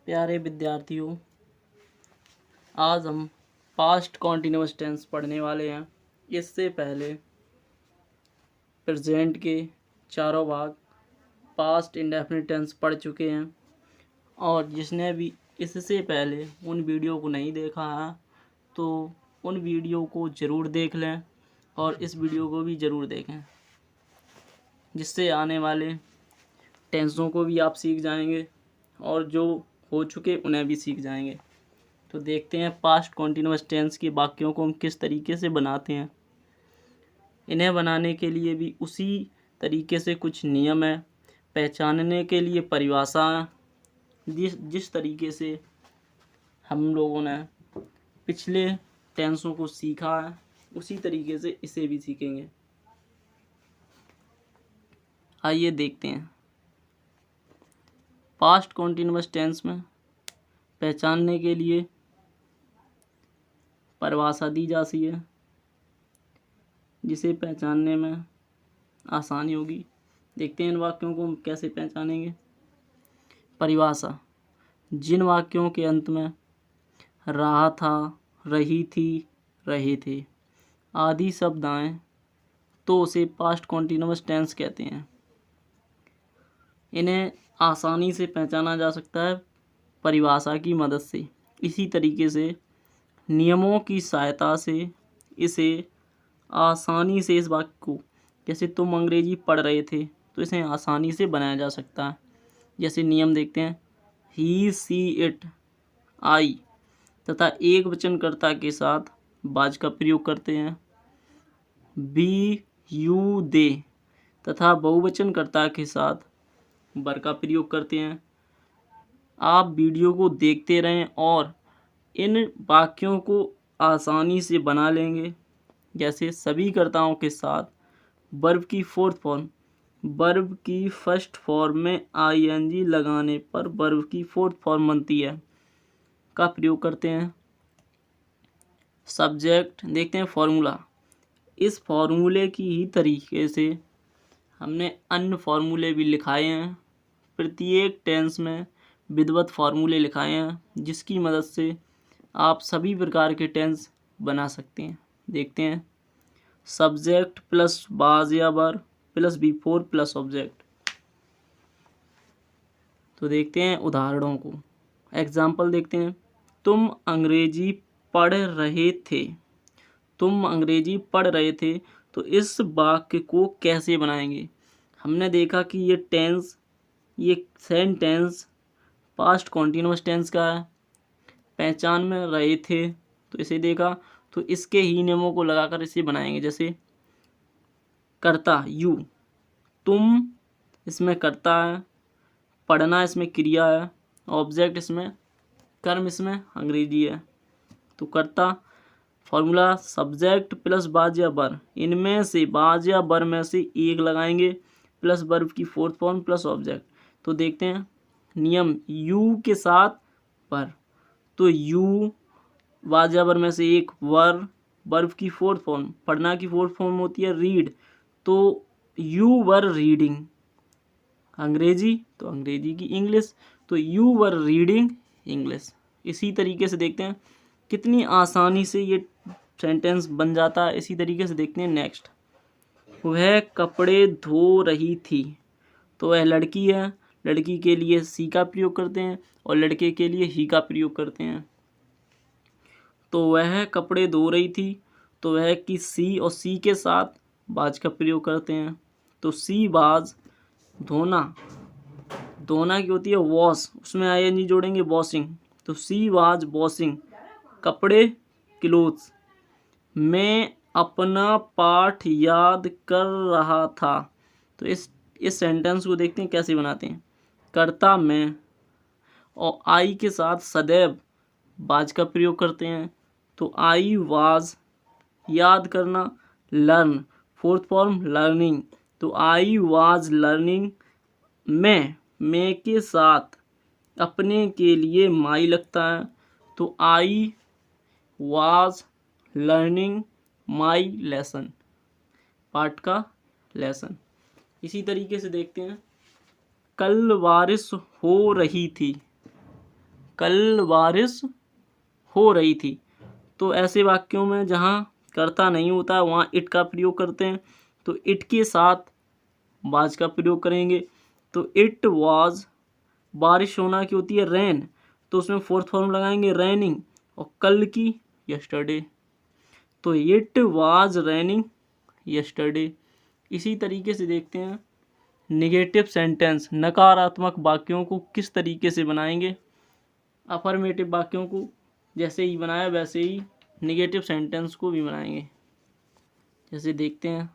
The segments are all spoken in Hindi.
प्यारे विद्यार्थियों, आज हम पास्ट कॉन्टिन्यूअस टेंस पढ़ने वाले हैं। इससे पहले प्रेजेंट के चारों भाग पास्ट इंडेफिनिट टेंस पढ़ चुके हैं, और जिसने भी इससे पहले उन वीडियो को नहीं देखा है तो उन वीडियो को ज़रूर देख लें और इस वीडियो को भी ज़रूर देखें, जिससे आने वाले टेंसों को भी आप सीख जाएंगे और जो हो चुके उन्हें भी सीख जाएंगे। तो देखते हैं पास्ट कॉन्टिन्यूअस टेंस के वाक्यों को हम किस तरीके से बनाते हैं। इन्हें बनाने के लिए भी उसी तरीके से कुछ नियम है, पहचानने के लिए परिभाषा है। जिस तरीके से हम लोगों ने पिछले टेंसों को सीखा है उसी तरीके से इसे भी सीखेंगे। आइए देखते हैं। पास्ट कॉन्टिन्यूअस टेंस में पहचानने के लिए परिभाषा दी जाती है, जिसे पहचानने में आसानी होगी। देखते हैं इन वाक्यों को हम कैसे पहचानेंगे। परिभाषा: जिन वाक्यों के अंत में रहा था, रही थी, रहे थे आदि शब्द आएं तो उसे पास्ट कॉन्टिन्यूअस टेंस कहते हैं। इन्हें आसानी से पहचाना जा सकता है परिभाषा की मदद से। इसी तरीके से नियमों की सहायता से इसे आसानी से, इस वाक्य को, जैसे तुम अंग्रेजी पढ़ रहे थे तो इसे आसानी से बनाया जा सकता है। जैसे नियम देखते हैं, ही, सी, इट, आई तथा एक वचनकर्ता के साथ बाज का प्रयोग करते हैं। बी, यू, दे तथा बहुवचनकर्ता के साथ वर का प्रयोग करते हैं। आप वीडियो को देखते रहें और इन वाक्यों को आसानी से बना लेंगे। जैसे सभी कर्ताओं के साथ वर्ब की फोर्थ फॉर्म, वर्ब की फर्स्ट फॉर्म में आईएनजी लगाने पर वर्ब की फोर्थ फॉर्म बनती है, का प्रयोग करते हैं। सब्जेक्ट देखते हैं फॉर्मूला। इस फॉर्मूले की ही तरीके से हमने अन्य फॉर्मूले भी लिखाए हैं। प्रत्येक टेंस में विधिवत फॉर्मूले लिखाए हैं, जिसकी मदद से आप सभी प्रकार के टेंस बना सकते हैं। देखते हैं, सब्जेक्ट प्लस बाज या वर प्लस बिफोर प्लस ऑब्जेक्ट। तो देखते हैं उदाहरणों को। एग्जाम्पल देखते हैं, तुम अंग्रेजी पढ़ रहे थे। तुम अंग्रेजी पढ़ रहे थे तो इस वाक्य को कैसे बनाएंगे। हमने देखा कि ये टेंस, ये सेंटेंस पास्ट कॉन्टिन्यूअस टेंस का है। पहचान में रहे थे तो इसे देखा, तो इसके ही नियमों को लगाकर इसे बनाएंगे। जैसे कर्ता यू, तुम इसमें कर्ता है, पढ़ना इसमें क्रिया है, ऑब्जेक्ट इसमें कर्म, इसमें अंग्रेजी है। तो कर्ता फॉर्मूला सब्जेक्ट प्लस बाज या वर, इनमें से बाज या वर में से एक लगाएंगे प्लस वर्ब की फोर्थ फॉर्म प्लस ऑब्जेक्ट। तो देखते हैं नियम, यू के साथ वर, तो यू बाज या वर में से एक, वर वर्ब की फोर्थ फॉर्म, पढ़ना की फोर्थ फॉर्म होती है रीड, तो यू वर रीडिंग। अंग्रेजी तो अंग्रेजी की इंग्लिश, तो यू वर रीडिंग इंग्लिश। इसी तरीके से देखते हैं कितनी आसानी से ये सेंटेंस बन जाता है। इसी तरीके से देखते हैं नेक्स्ट। वह कपड़े धो रही थी, तो वह लड़की है, लड़की के लिए सी का प्रयोग करते हैं और लड़के के लिए ही का प्रयोग करते हैं। तो वह कपड़े धो रही थी, तो वह की सी और सी के साथ बाज का प्रयोग करते हैं। तो सी बाज, धोना, धोना की होती है वॉश, उसमें आईएनजी जोड़ेंगे वॉशिंग, तो सी वाज वॉशिंग कपड़े क्लोथ्स। मैं अपना पाठ याद कर रहा था, तो इस सेंटेंस को देखते हैं कैसे बनाते हैं। कर्ता मैं और आई के साथ सदैव बाज का प्रयोग करते हैं। तो आई वाज, याद करना, लर्न फोर्थ फॉर्म लर्निंग, तो आई वाज लर्निंग। मैं के साथ अपने के लिए माई लगता है, तो I was learning my lesson, पाठ का लेसन। इसी तरीके से देखते हैं, कल बारिश हो रही थी, कल बारिश हो रही थी। तो ऐसे वाक्यों में जहाँ कर्ता नहीं होता वहाँ इट का प्रयोग करते हैं, तो इट के साथ वाज का प्रयोग करेंगे। तो इट वाज, बारिश होना की होती है रेन, तो उसमें फोर्थ फॉर्म लगाएंगे रेनिंग, और कल की यस्टरडे, तो इट वाज रेनिंग यस्टरडे। इसी तरीके से देखते हैं निगेटिव सेंटेंस, नकारात्मक वाक्यों को किस तरीके से बनाएंगे। अफर्मेटिव वाक्यों को जैसे ही बनाया वैसे ही निगेटिव सेंटेंस को भी बनाएंगे। जैसे देखते हैं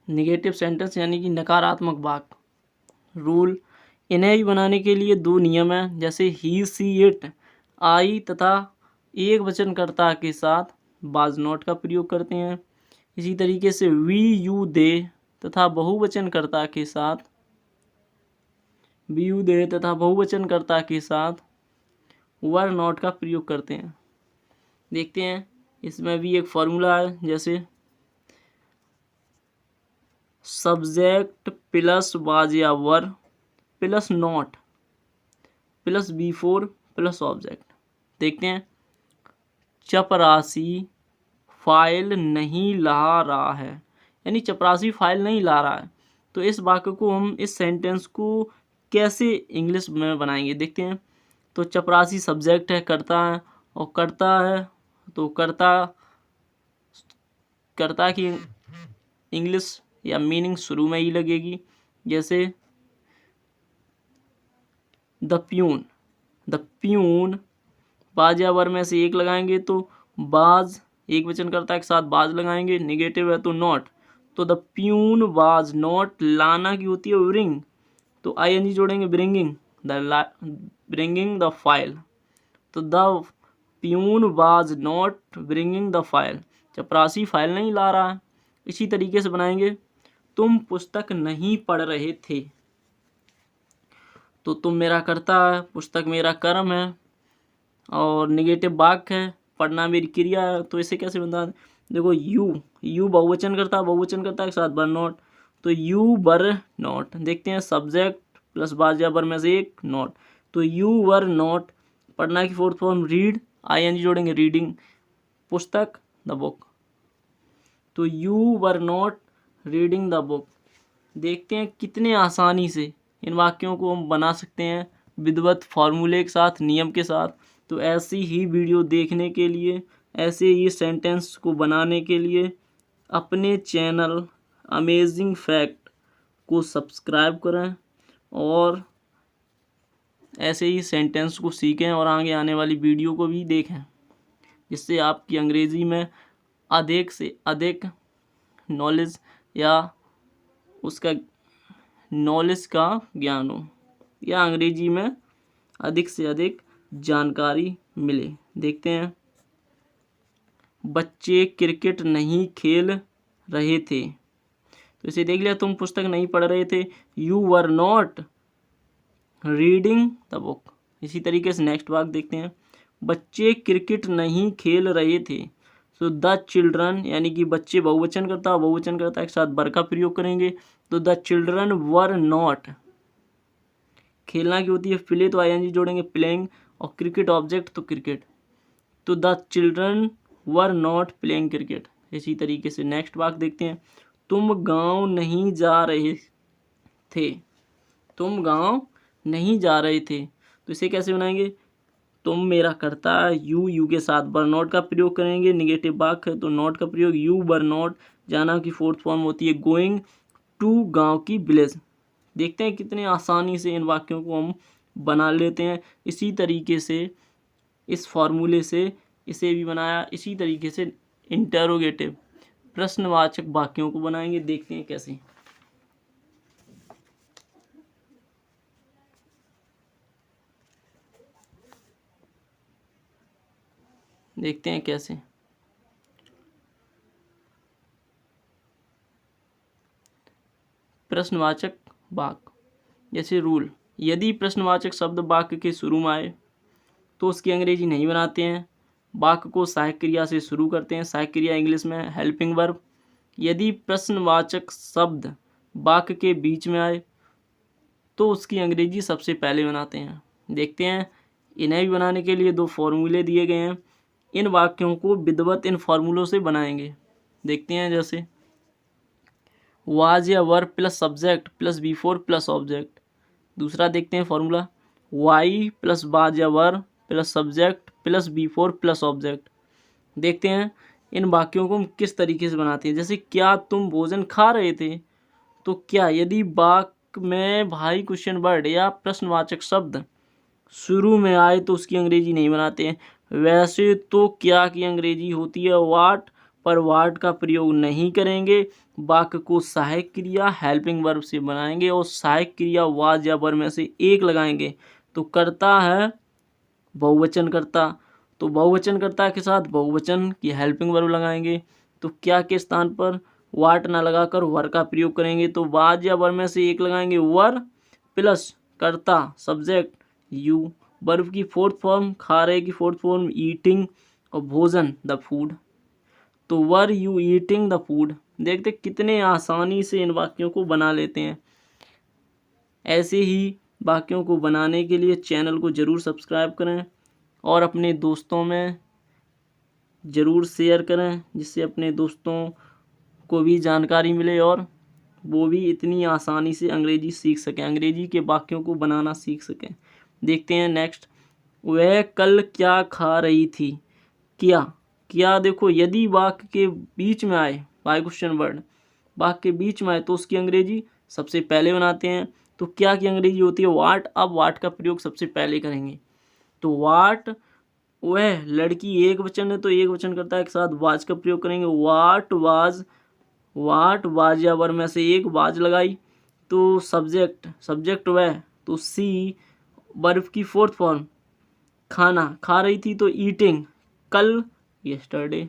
निगेटिव सेंटेंस यानी कि नकारात्मक वाक्य। रूल, इन्हें भी बनाने के लिए दो नियम हैं। जैसे ही, सी, इट, आई तथा एक वचनकर्ता के साथ वाज नॉट का प्रयोग करते हैं। इसी तरीके से वी, यू, दे तथा बहुवचनकर्ता के साथ वी, यू, दे तथा बहुवचनकर्ता के साथ वर नॉट का प्रयोग करते हैं। देखते हैं इसमें भी एक फॉर्मूला है। जैसे सब्जेक्ट प्लस वाज या वर plus not plus before plus object. देखते हैं चपरासी फाइल नहीं ला रहा है, यानी चपरासी फाइल नहीं ला रहा है। तो इस वाक्य को हम, इस सेंटेंस को कैसे इंग्लिश में बनाएंगे देखते हैं। तो चपरासी सब्जेक्ट है, करता है, और करता है तो करता की इंग्लिश या मीनिंग शुरू में ही लगेगी। जैसे द प्यून, बाज या वर में से एक लगाएंगे तो बाज, एक वचनकर्ता के साथ बाज लगाएंगे, निगेटिव है तो नॉट। तो द प्यून वाज नॉट, लाना की होती है ब्रिंग, तो आईएनजी जोड़ेंगे ब्रिंगिंग द फाइल। तो the peon was not bringing the file, चपरासी फाइल नहीं ला रहा है। इसी तरीके से बनाएंगे तुम पुस्तक नहीं पढ़ रहे थे, तो तुम मेरा कर्ता है, पुस्तक मेरा कर्म है, और निगेटिव वाक्य है, पढ़ना मेरी क्रिया है। तो इसे कैसे बता, देखो यू बहुवचन करता के साथ वर नॉट, तो यू वर नॉट। देखते हैं सब्जेक्ट प्लस बाज या वर में से एक नॉट, तो यू वर नॉट। पढ़ना की फोर्थ फॉर्म रीड, आईएनजी जोड़ेंगे रीडिंग, पुस्तक द बुक, तो you were not reading the book. देखते हैं कितने आसानी से इन वाक्यों को हम बना सकते हैं विधिवत फॉर्मूले के साथ, नियम के साथ। तो ऐसी ही वीडियो देखने के लिए, ऐसे ही सेंटेंस को बनाने के लिए अपने चैनल अमेजिंग फैक्ट को सब्सक्राइब करें और ऐसे ही सेंटेंस को सीखें और आगे आने वाली वीडियो को भी देखें, जिससे आपकी अंग्रेज़ी में अधिक से अधिक नॉलेज या उसका नॉलेज का ज्ञान हो, या अंग्रेजी में अधिक से अधिक जानकारी मिले। देखते हैं बच्चे क्रिकेट नहीं खेल रहे थे, तो इसे देख लिया, तुम पुस्तक नहीं पढ़ रहे थे, you were not reading the book. इसी तरीके से नेक्स्ट वाक्य देखते हैं बच्चे क्रिकेट नहीं खेल रहे थे, सो द चिल्ड्रन, यानी कि बच्चे बहुवचन करता के साथ वर का प्रयोग करेंगे, तो द चिल्ड्रन वर नॉट। खेलना की होती है प्ले, तो आईएनजी जोड़ेंगे प्लेइंग, और क्रिकेट ऑब्जेक्ट तो क्रिकेट, तो the children were not playing cricket. इसी तरीके से नेक्स्ट वाक्य देखते हैं तुम गांव नहीं जा रहे थे, तुम गांव नहीं जा रहे थे। तो इसे कैसे बनाएंगे, तुम मेरा कर्ता, यू के साथ वर नॉट का प्रयोग करेंगे, निगेटिव वाक्य है तो नॉट का प्रयोग, यू वर नॉट। जाना की फोर्थ फॉर्म होती है गोइंग टू, गांव की विलेज। देखते हैं कितने आसानी से इन वाक्यों को हम बना लेते हैं। इसी तरीके से इस फॉर्मूले से इसे भी बनाया। इसी तरीके से इंटरोगेटिव प्रश्नवाचक वाक्यों को बनाएंगे। देखते हैं कैसे। देखते हैं कैसे। प्रश्नवाचक वाक्य, जैसे रूल, यदि प्रश्नवाचक शब्द वाक्य के शुरू में आए तो उसकी अंग्रेजी नहीं बनाते हैं, वाक्य को सहायक क्रिया से शुरू करते हैं। सहायक क्रिया इंग्लिश में हेल्पिंग वर्ब। यदि प्रश्नवाचक शब्द वाक्य के बीच में आए तो उसकी अंग्रेजी सबसे पहले बनाते हैं। देखते हैं, इन्हें भी बनाने के लिए दो फॉर्मूले दिए गए हैं। इन वाक्यों को विधिवत इन फॉर्मूलों से बनाएंगे। देखते हैं, जैसे वाज या वर plus subject plus before plus object. दूसरा देखते हैं फॉर्मूला, वाई प्लस वाज या वर plus subject plus before plus object. देखते हैं इन वाक्यों को हम किस तरीके से बनाते हैं। जैसे क्या तुम भोजन खा रहे थे, तो क्या यदि वाक्य में भाई क्वेश्चन वर्ड या प्रश्नवाचक शब्द शुरू में आए तो उसकी अंग्रेजी नहीं बनाते हैं। वैसे तो क्या की अंग्रेजी होती है वाट, पर वाट का प्रयोग नहीं करेंगे। वाक्य को सहायक क्रिया हेल्पिंग वर्ब से बनाएंगे और सहायक क्रिया वाज या वर में से एक लगाएंगे। तो करता है बहुवचन करता, तो बहुवचन कर्ता के साथ बहुवचन की हेल्पिंग वर्ब लगाएंगे। तो क्या के स्थान पर वाट ना लगाकर वर का प्रयोग करेंगे। तो वाज या वर में से एक लगाएंगे, वर प्लस कर्ता सब्जेक्ट यू, वर्ब की फोर्थ फॉर्म खा रहे की फोर्थ फॉर्म ईटिंग और भोजन द फूड। तो were you eating the food. देखते कितने आसानी से इन वाक्यों को बना लेते हैं। ऐसे ही वाक्यों को बनाने के लिए चैनल को ज़रूर सब्सक्राइब करें और अपने दोस्तों में ज़रूर शेयर करें, जिससे अपने दोस्तों को भी जानकारी मिले और वो भी इतनी आसानी से अंग्रेजी सीख सकें, अंग्रेजी के वाक्यों को बनाना सीख सकें। देखते हैं नेक्स्ट, वह कल क्या खा रही थी। क्या देखो, यदि वाक्य के बीच में आए बाय क्वेश्चन वर्ड, वाक्य के बीच में आए तो उसकी अंग्रेजी सबसे पहले बनाते हैं। तो क्या की अंग्रेजी होती है वाट। अब वाट का प्रयोग सबसे पहले करेंगे। तो वाट, वह लड़की एक वचन है तो एक वचन करता है के साथ वाज का प्रयोग करेंगे। वाट वाज या वर में से एक वाज लगाई। तो सब्जेक्ट वह, तो सी वर्ब की फोर्थ फॉर्म खाना खा रही थी तो ईटिंग कल यस्टरडे।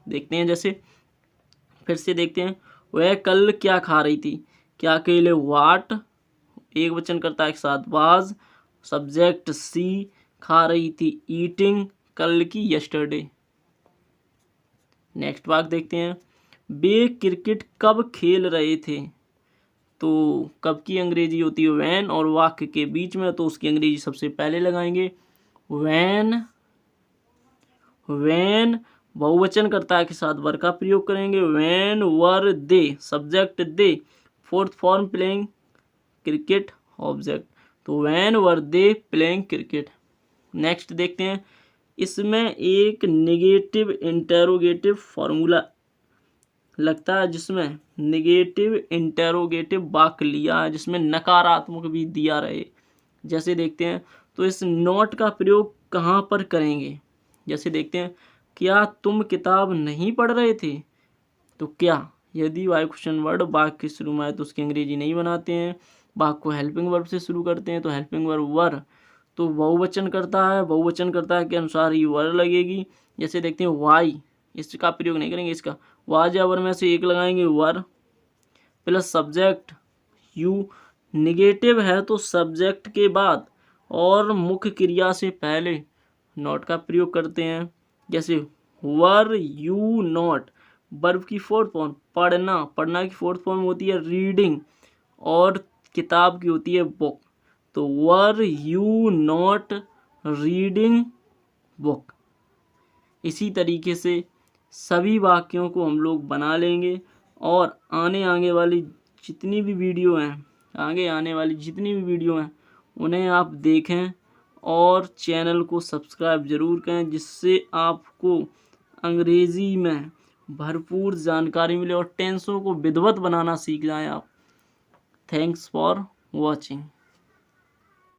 देखते हैं, जैसे फिर से देखते हैं, वह कल क्या खा रही थी। क्या के लिए वाट, एक वचन करता है के साथ वाज, सब्जेक्ट सी, खा रही थी ईटिंग, कल की यस्टरडे। नेक्स्ट वाक्य देखते हैं, वे क्रिकेट कब खेल रहे थे। तो कब की अंग्रेजी होती है वैन और वाक्य के बीच में तो उसकी अंग्रेजी सबसे पहले लगाएंगे। वैन बहुवचन कर्ता के साथ वर का प्रयोग करेंगे। When were they, subject they, fourth form playing cricket object. तो when were they playing cricket. Next देखते हैं, इसमें एक नेगेटिव इंटेरोगेटिव फॉर्मूला लगता है, जिसमें नेगेटिव इंटेरोगेटिव वाक्य लिया है, जिसमें नकारात्मक भी दिया रहे। जैसे देखते हैं, तो इस नॉट का प्रयोग कहाँ पर करेंगे। जैसे देखते हैं, क्या तुम किताब नहीं पढ़ रहे थे। तो क्या यदि वाई क्वेश्चन वर्ड वाक्य के शुरू में आए तो उसकी अंग्रेजी नहीं बनाते हैं। वाक्य को हेल्पिंग वर्ब से शुरू करते हैं तो हेल्पिंग वर्ब वर, तो बहुवचन करता है, बहुवचन करता है के अनुसार ही वर लगेगी। जैसे देखते हैं, वाई, इसका प्रयोग नहीं करेंगे, इसका वाज या वर में से एक लगाएंगे, वर प्लस सब्जेक्ट यू। निगेटिव है तो सब्जेक्ट के बाद और मुख्य क्रिया से पहले नॉट का प्रयोग करते हैं। जैसे वर यू नॉट, वर्ब की फोर्थ फॉर्म पढ़ना की फोर्थ फॉर्म होती है रीडिंग और किताब की होती है बुक। तो were you not reading book. इसी तरीके से सभी वाक्यों को हम लोग बना लेंगे और आने वाली जितनी भी वीडियो हैं, आने वाली जितनी भी वीडियो हैं उन्हें आप देखें और चैनल को सब्सक्राइब ज़रूर करें, जिससे आपको अंग्रेज़ी में भरपूर जानकारी मिले और टेंसों को विधिवत बनाना सीख जाएं आप। Thanks for watching.